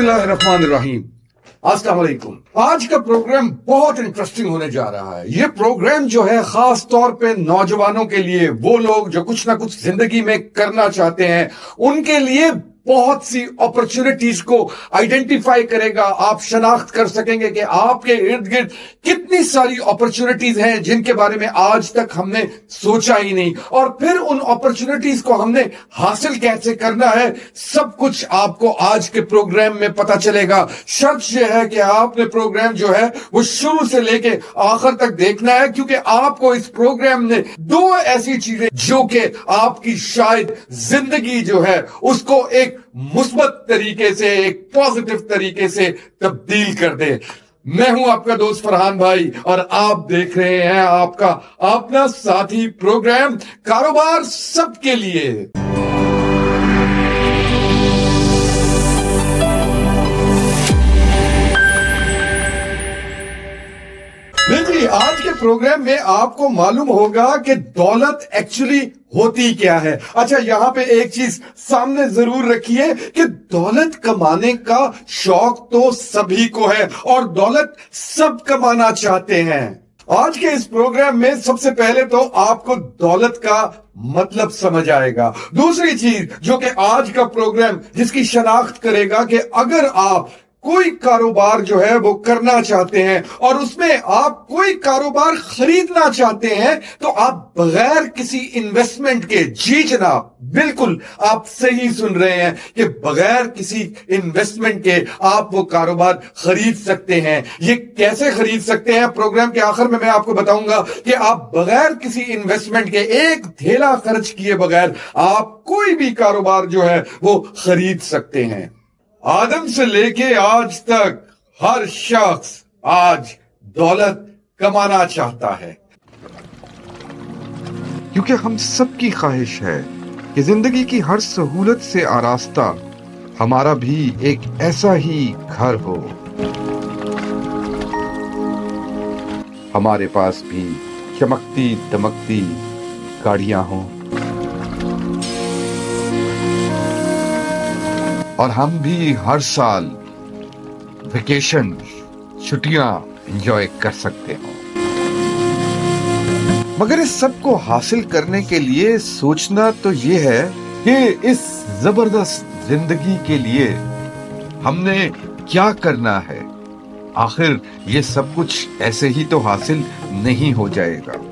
बिस्मिल्लाहिर्रहमानिर्रहीम। अस्सलाम वालेकुम। आज का प्रोग्राम बहुत इंटरेस्टिंग होने जा रहा है। ये प्रोग्राम जो है खास तौर पे नौजवानों के लिए, वो लोग जो कुछ ना कुछ जिंदगी में करना चाहते हैं, उनके लिए बहुत सी अपॉर्चुनिटीज को आइडेंटिफाई करेगा। आप शनाख्त कर सकेंगे कि आपके इर्द गिर्द कितनी सारी अपॉर्चुनिटीज हैं जिनके बारे में आज तक हमने सोचा ही नहीं, और फिर उन अपॉर्चुनिटीज को हमने हासिल कैसे करना है, सब कुछ आपको आज के प्रोग्राम में पता चलेगा। शर्त यह है कि आपने प्रोग्राम जो है वो शुरू से लेके आखिर तक देखना है, क्योंकि आपको इस प्रोग्राम में दो ऐसी चीजें जो कि आपकी शायद जिंदगी जो है उसको एक मुस्बत तरीके से, एक पॉजिटिव तरीके से तब्दील कर दे। मैं हूं आपका दोस्त फरहान भाई और आप देख रहे हैं आपका अपना साथी प्रोग्राम कारोबार सबके लिए। देखिए, आज के प्रोग्राम में आपको मालूम होगा कि दौलत एक्चुअली होती क्या है। अच्छा, यहां पे एक चीज सामने जरूर रखिए कि दौलत कमाने का शौक तो सभी को है और दौलत सब कमाना चाहते हैं। आज के इस प्रोग्राम में सबसे पहले तो आपको दौलत का मतलब समझ आएगा। दूसरी चीज जो कि आज का प्रोग्राम जिसकी शनाख्त करेगा कि अगर आप कोई कारोबार जो है वो करना चाहते हैं और उसमें आप कोई कारोबार खरीदना चाहते हैं, तो आप बगैर किसी इन्वेस्टमेंट के, जी जनाब, बिल्कुल आप सही सुन रहे हैं कि बगैर किसी इन्वेस्टमेंट के आप वो कारोबार खरीद सकते हैं। ये कैसे खरीद सकते हैं, प्रोग्राम के आखिर में मैं आपको बताऊंगा कि आप बगैर किसी इन्वेस्टमेंट के, एक धेला खर्च किए बगैर आप कोई भी कारोबार जो है वो खरीद सकते हैं। आदम से लेके आज तक हर शख्स आज दौलत कमाना चाहता है, क्योंकि हम सबकी ख्वाहिश है कि जिंदगी की हर सहूलत से आरास्ता हमारा भी एक ऐसा ही घर हो। हमारे पास भी चमकती दमकती गाड़ियां हों और हम भी हर साल वेकेशन, छुट्टियां एंजॉय कर सकते हो। मगर इस सब को हासिल करने के लिए सोचना तो ये है कि इस जबरदस्त जिंदगी के लिए हमने क्या करना है। आखिर ये सब कुछ ऐसे ही तो हासिल नहीं हो जाएगा।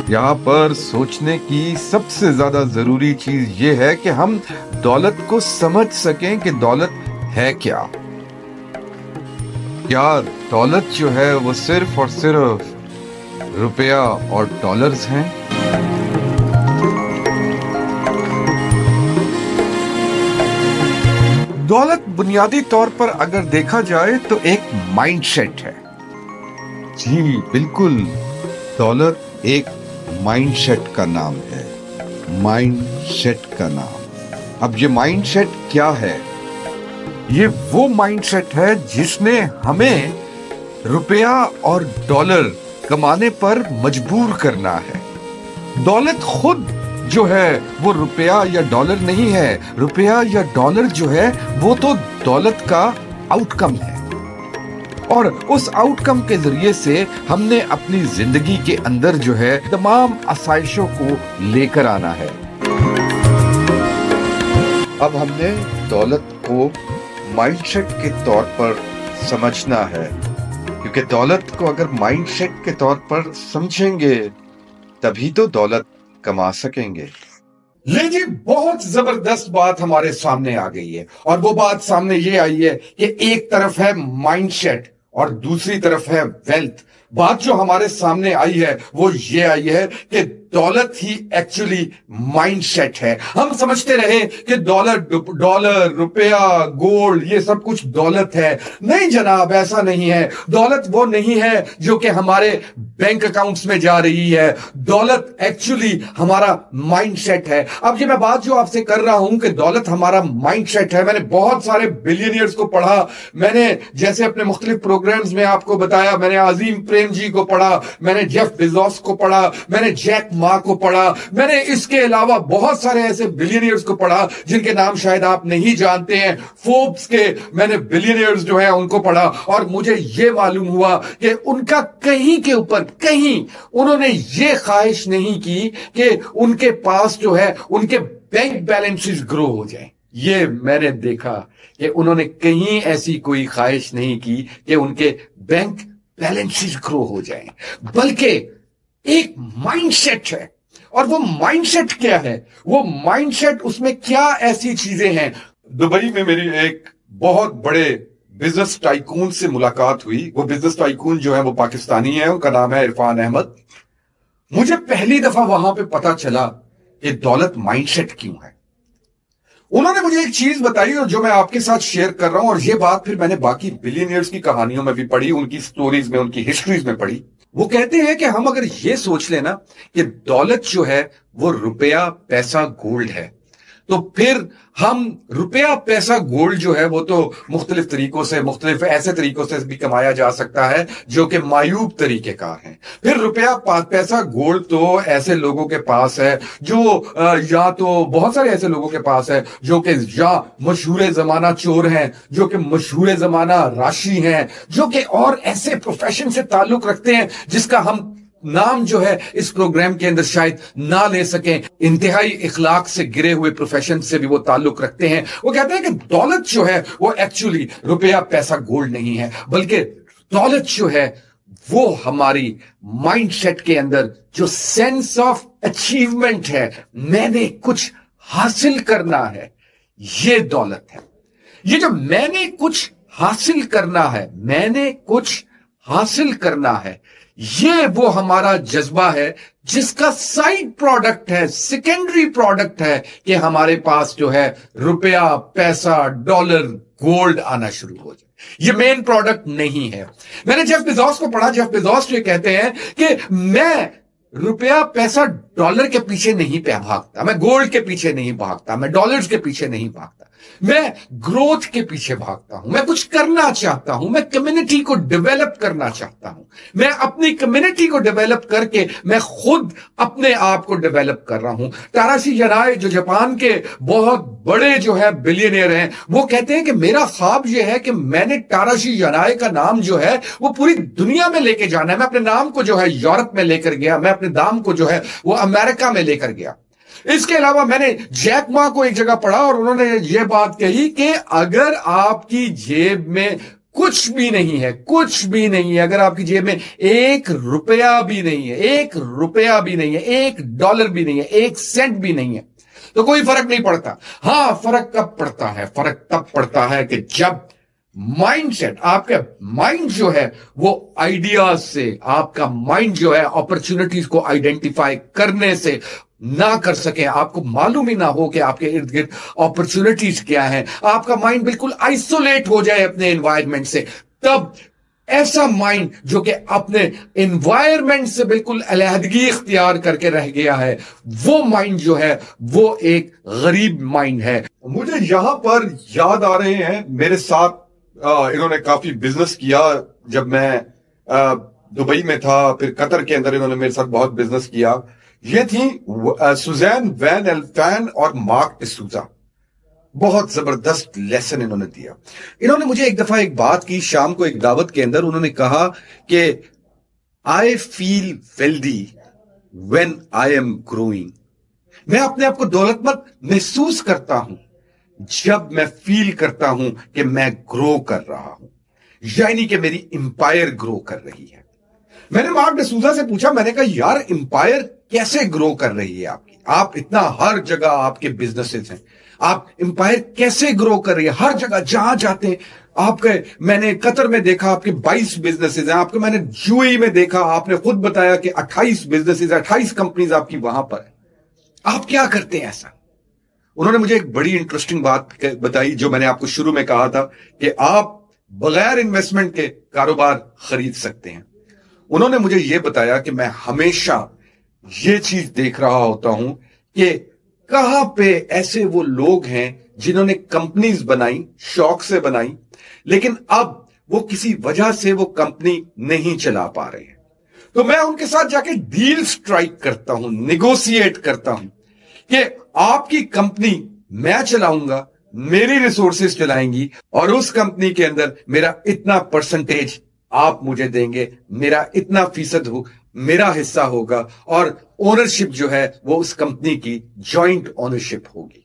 यहाँ पर सोचने की सबसे ज्यादा जरूरी चीज ये है कि हम दौलत को समझ सकें कि दौलत है क्या। क्या दौलत जो है वो सिर्फ और सिर्फ रुपया और डॉलर्स हैं? दौलत बुनियादी तौर पर अगर देखा जाए तो एक माइंडसेट है। जी बिल्कुल, दौलत एक माइंडसेट का नाम है, माइंडसेट का नाम। अब ये माइंडसेट क्या है? ये वो माइंडसेट है जिसने हमें रुपया और डॉलर कमाने पर मजबूर करना है। दौलत खुद जो है वो रुपया या डॉलर नहीं है। रुपया या डॉलर जो है वो तो दौलत का आउटकम है, और उस आउटकम के जरिए से हमने अपनी जिंदगी के अंदर जो है तमाम आसाइशों को लेकर आना है। अब हमने दौलत को माइंडसेट के तौर पर समझना है, क्योंकि दौलत को अगर माइंडसेट के तौर पर समझेंगे तभी तो दौलत कमा सकेंगे। ले जी, बहुत जबरदस्त बात हमारे सामने आ गई है, और वो बात सामने ये आई है कि एक तरफ है माइंडसेट और दूसरी तरफ है वेल्थ। बात जो हमारे सामने आई है वो ये आई है कि दौलत ही एक्चुअली माइंडसेट है। हम समझते रहे कि डॉलर, रुपया, गोल्ड, ये सब कुछ दौलत है। नहीं जनाब, ऐसा नहीं है। दौलत वो नहीं है जो कि हमारे बैंक अकाउंट्स में जा रही है। दौलत एक्चुअली हमारा माइंडसेट है। अब ये मैं बात जो आपसे कर रहा हूं कि दौलत हमारा माइंडसेट है, मैंने बहुत सारे बिलियनियर्स को पढ़ा। मैंने जैसे अपने मुख्तलिफ प्रोग्राम्स में आपको बताया, मैंने अजीम प्रेम जी को पढ़ा, मैंने जेफ बेजोस को पढ़ा, मैंने जैक मा को पढ़ा, मैंने इसके अलावा बहुत सारे ऐसे बिलियनियर्स को पढ़ा जिनके नाम शायद आप नहीं जानते हैं। फोर्ब्स के मैंने बिलियनियर्स जो है उनको पढ़ा, और मुझे यह मालूम हुआ कि उनका कहीं के ऊपर कहीं उन्होंने ये ख्वाहिश नहीं की कि उनके पास जो है उनके बैंक बैलेंसेस ग्रो हो जाए। ये मैंने देखा कि उन्होंने कहीं ऐसी कोई ख्वाहिश नहीं की कि उनके बैंक बैलेंसेस ग्रो हो जाएं, बल्कि एक माइंडसेट है। और वो माइंडसेट क्या है? वो माइंडसेट, उसमें क्या ऐसी चीजें हैं? दुबई में मेरी एक बहुत बड़े बिजनेस टाइकून से मुलाकात हुई। वो बिजनेस टाइकून जो है वो पाकिस्तानी है, उनका नाम है इरफान अहमद। मुझे पहली दफा वहां पे पता चला कि दौलत माइंडसेट क्यों है। उन्होंने मुझे एक चीज बताई और जो मैं आपके साथ शेयर कर रहा हूं, और ये बात फिर मैंने बाकी बिलियनियर्स की कहानियों में भी पढ़ी, उनकी स्टोरीज में, उनकी हिस्ट्रीज में पढ़ी। वो कहते हैं कि हम अगर ये सोच लेना कि दौलत जो है वो रुपया, पैसा, गोल्ड है, तो फिर हम रुपया, पैसा, गोल्ड जो है वो तो मुख्तलिफ तरीकों से, मुख्तलिफ ऐसे तरीकों से भी कमाया जा सकता है जो कि मायूब तरीकेकार हैं। फिर रुपया, पैसा, गोल्ड तो ऐसे लोगों के पास है जो या तो बहुत सारे ऐसे लोगों के पास है जो कि या मशहूर जमाना चोर हैं, जो कि मशहूर जमाना राशि हैं, जो कि और ऐसे प्रोफेशन से ताल्लुक रखते हैं जिसका हम नाम जो है इस प्रोग्राम के अंदर शायद ना ले सकें। इंतहाई इखलाक से गिरे हुए प्रोफेशन से भी वो ताल्लुक रखते हैं। वो कहते हैं कि दौलत जो है वो एक्चुअली रुपया, पैसा, गोल्ड नहीं है, बल्कि दौलत जो है वो हमारी माइंडसेट के अंदर जो सेंस ऑफ अचीवमेंट है, मैंने कुछ हासिल करना है, ये दौलत है। ये जो मैंने कुछ हासिल करना है, मैंने कुछ हासिल करना है, ये वो हमारा जज्बा है जिसका साइड प्रोडक्ट है, सेकेंडरी प्रोडक्ट है कि हमारे पास जो है रुपया, पैसा, डॉलर, गोल्ड आना शुरू हो जाए। ये मेन प्रोडक्ट नहीं है। मैंने जेफ बेजोस को पढ़ा। जेफ बेजोस जो कहते हैं कि मैं रुपया, पैसा, डॉलर के पीछे नहीं भागता, मैं गोल्ड के पीछे नहीं भागता, मैं डॉलर्स के पीछे नहीं भागता, मैं ग्रोथ के पीछे भागता हूं। मैं कुछ करना चाहता हूं, मैं कम्युनिटी को डेवलप करना चाहता हूं, मैं अपनी कम्युनिटी को डेवलप करके मैं खुद अपने आप को डेवलप कर रहा हूं। ताराशी यनाई जो जापान के बहुत बड़े जो है बिलियनियर हैं, वो कहते हैं कि मेरा ख्वाब ये है कि मैंने ताराशी यनाई का नाम जो है वो पूरी दुनिया में लेके जाना है। मैं अपने नाम को जो है यूरोप में लेकर गया, मैं अपने नाम को जो है वो अमेरिका में लेकर गया। इसके अलावा मैंने जैक मा को एक जगह पढ़ा और उन्होंने ये बात कही कि अगर आपकी जेब में कुछ भी नहीं है, कुछ भी नहीं है, अगर आपकी जेब में एक रुपया भी नहीं है, एक रुपया भी नहीं है, एक डॉलर भी नहीं है, एक सेंट भी नहीं है, तो कोई फर्क नहीं पड़ता। हां, फर्क कब पड़ता है? फर्क तब पड़ता है कि जब माइंडसेट, आपका माइंड जो है वो आइडियाज से, आपका माइंड जो है अपॉर्चुनिटीज को आइडेंटिफाई करने से ना कर सके, आपको मालूम ही ना हो कि आपके इर्द गिर्द अपॉर्चुनिटीज क्या हैं, आपका माइंड बिल्कुल आइसोलेट हो जाए अपने एनवायरनमेंट से, तब ऐसा माइंड जो कि अपने एनवायरनमेंट से बिल्कुल अलहदगी इख्तियार करके रह गया है, वो माइंड जो है वो एक गरीब माइंड है। मुझे यहां पर याद आ रहे हैं, मेरे साथ इन्होंने काफी बिजनेस किया जब मैं दुबई में था, फिर कतर के अंदर इन्होंने मेरे साथ बहुत बिजनेस किया। ये थी सुजैन वैन एल्फैन और मार्क डिसूजा। बहुत जबरदस्त लेसन इन्होंने दिया। इन्होंने मुझे एक दफा एक बात की, शाम को एक दावत के अंदर उन्होंने कहा कि I feel wealthy when I am growing. मैं अपने आप को दौलतमंद महसूस करता हूं जब मैं फील करता हूं कि मैं ग्रो कर रहा हूं, यानी कि मेरी एम्पायर ग्रो कर रही है। मैंने मार्क डिसूजा से पूछा, मैंने कहा यार एम्पायर कैसे ग्रो कर रही है आपकी? आप इतना हर जगह आपके बिजनेसेस हैं, आप एम्पायर कैसे ग्रो कर रही है? हर जगह जहां जाते हैं आपके, मैंने कतर में देखा आपके 22 बिजनेसेस हैं, आपके मैंने यूएई में देखा, आपने खुद बताया कि 28 बिजनेसेस, 28 कंपनीज आपकी वहां पर है। आप क्या करते हैं ऐसा? उन्होंने मुझे एक बड़ी इंटरेस्टिंग बात बताई जो मैंने आपको शुरू में कहा था कि आप बगैर इन्वेस्टमेंट के कारोबार खरीद सकते हैं। उन्होंने मुझे यह बताया कि मैं हमेशा ये चीज देख रहा होता हूं कि कहां पे ऐसे वो लोग हैं जिन्होंने कंपनीज बनाई, शौक से बनाई, लेकिन अब वो किसी वजह से वो कंपनी नहीं चला पा रहे हैं। तो मैं उनके साथ जाके डील स्ट्राइक करता हूं, निगोशिएट करता हूं कि आपकी कंपनी मैं चलाऊंगा, मेरी रिसोर्सेज चलाएंगी और उस कंपनी के अंदर मेरा इतना परसेंटेज आप मुझे देंगे, मेरा इतना फीसद हो मेरा हिस्सा होगा और ओनरशिप जो है वो उस कंपनी की जॉइंट ओनरशिप होगी।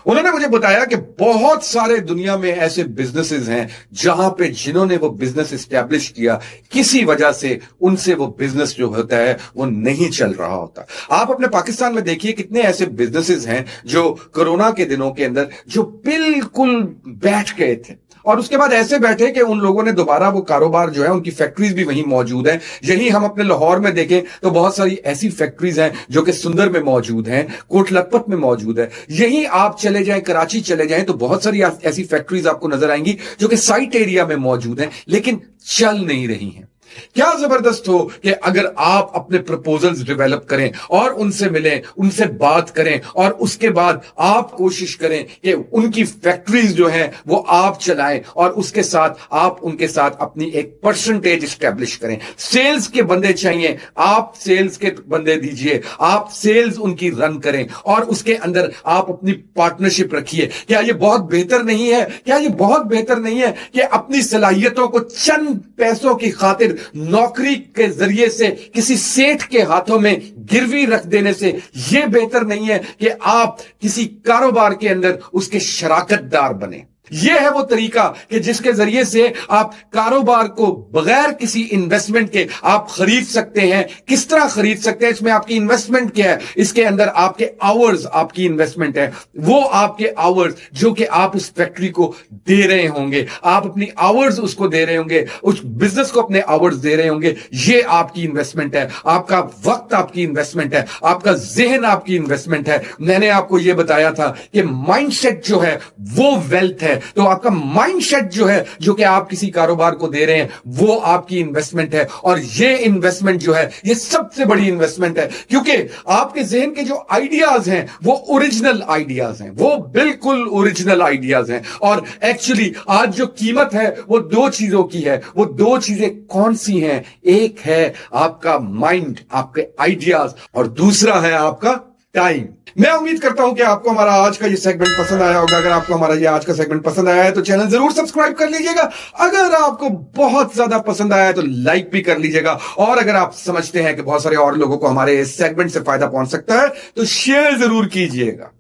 उन्होंने मुझे बताया कि बहुत सारे दुनिया में ऐसे बिजनेसेस हैं जहां पे जिन्होंने वो बिजनेस एस्टैब्लिश किया, किसी वजह से उनसे वो बिजनेस जो होता है वो नहीं चल रहा होता। आप अपने पाकिस्तान में देखिए कितने ऐसे बिजनेसेस हैं जो कोरोना के दिनों के अंदर जो बिल्कुल बैठ गए थे और उसके बाद ऐसे बैठे कि उन लोगों ने दोबारा वो कारोबार जो है, उनकी फैक्ट्रीज भी वहीं मौजूद हैं। यही हम अपने लाहौर में देखें तो बहुत सारी ऐसी फैक्ट्रीज हैं जो कि सुंदर में मौजूद हैं, कोट लखपत में मौजूद है। यही आप चले जाएं, कराची चले जाएं तो बहुत सारी ऐसी फैक्ट्रीज आपको नजर आएंगी जो कि साइट एरिया में मौजूद हैं लेकिन चल नहीं रही हैं। क्या जबरदस्त हो कि अगर आप अपने प्रपोजल्स डेवलप करें और उनसे मिलें, उनसे बात करें और उसके बाद आप कोशिश करें कि उनकी फैक्ट्रीज जो हैं वो आप चलाएं और उसके साथ आप उनके साथ अपनी एक परसेंटेज एस्टैब्लिश करें। सेल्स के बंदे चाहिए, आप सेल्स के बंदे दीजिए, आप सेल्स उनकी रन करें और उसके अंदर आप अपनी पार्टनरशिप रखिए। क्या ये बहुत बेहतर नहीं है? क्या ये बहुत बेहतर नहीं है कि अपनी सलाहियतों को चंद पैसों की खातिर नौकरी के जरिए से किसी सेठ के हाथों में गिरवी रख देने से यह बेहतर नहीं है कि आप किसी कारोबार के अंदर उसके शराकतदार बने? यह है वो तरीका कि जिसके जरिए से आप कारोबार को बगैर किसी इन्वेस्टमेंट के आप खरीद सकते हैं। किस तरह खरीद सकते हैं? इसमें आपकी इन्वेस्टमेंट क्या है? इसके अंदर आपके आवर्स आपकी इन्वेस्टमेंट है। वो आपके आवर्स जो कि आप उस फैक्ट्री को दे रहे होंगे, आप अपनी आवर्स उसको दे रहे होंगे, उस बिजनेस को अपने आवर्स दे रहे होंगे, ये आपकी इन्वेस्टमेंट है। आपका वक्त आपकी इन्वेस्टमेंट है, आपका जहन आपकी इन्वेस्टमेंट है। मैंने आपको यह बताया था कि माइंडसेट जो है वो वेल्थ है। तो आपका माइंडसेट जो है, जो कि आप किसी कारोबार को दे रहे हैं, वो आपकी इन्वेस्टमेंट है। और ये इन्वेस्टमेंट जो है ये सबसे बड़ी इन्वेस्टमेंट है क्योंकि आपके जहन के जो आइडियाज हैं वो ओरिजिनल आइडियाज हैं, वो बिल्कुल ओरिजिनल आइडियाज हैं। और एक्चुअली आज जो कीमत है वो दो चीजों की है। वो दो चीजें कौन सी हैं? एक है आपका माइंड, आपके आइडियाज, और दूसरा है आपका टाइम। मैं उम्मीद करता हूं कि आपको हमारा आज का ये सेगमेंट पसंद आया होगा। अगर आपको हमारा ये आज का सेगमेंट पसंद आया है तो चैनल जरूर सब्सक्राइब कर लीजिएगा। अगर आपको बहुत ज्यादा पसंद आया है तो लाइक भी कर लीजिएगा। और अगर आप समझते हैं कि बहुत सारे और लोगों को हमारे इस सेगमेंट से फायदा पहुंच सकता है तो शेयर जरूर कीजिएगा।